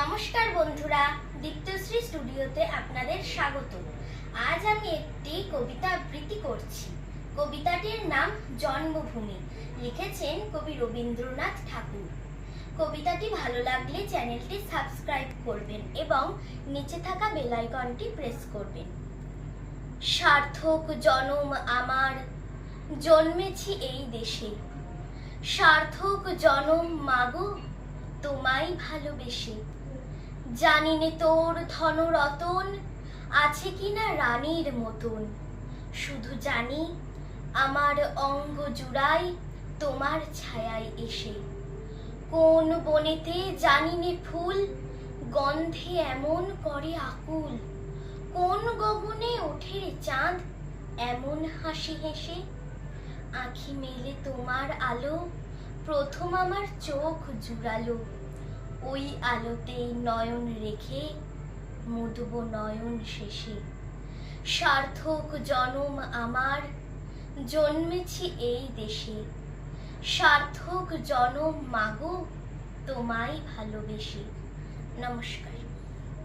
নমস্কার বন্ধুরা, দীপ্তশ্রী স্টুডিওতে আপনাদের স্বাগত। আজ আমি একটি কবিতা আবৃত্তি করছি। কবিতাটির নাম জন্মভূমি, লিখেছেন কবি রবীন্দ্রনাথ ঠাকুর। কবিতাটি ভালো লাগলে চ্যানেলটি সাবস্ক্রাইব করবেন এবং নিচে থাকা বেল আইকনটি প্রেস করবেন। সার্থক জনম আমার, জন্মেছি এই দেশে। সার্থক জনম মাগো, তোমায় ভালোবেসে। জানি নে তোর ধন রতন আছে কিনা রানীর মতন, শুধু জানি আমার অঙ্গ জুড়াই তোমার ছায়ায় এসে। কোন বনেতে জানি নে ফুল গন্ধে এমন করে আকুল, কোন গগনে ওঠে রে চাঁদ এমন হাসি হেসে। আঁখি মেলে তোমার আলো প্রথম আমার চোখ জুড়ালো, ওই আলোতেই নয়ন রেখে মুদব নয়ন শেষে। সার্থক জনম আমার, জন্মেছি এই দেশে। সার্থক জনম মাগো, তোমায় ভালোবেসে। নমস্কার।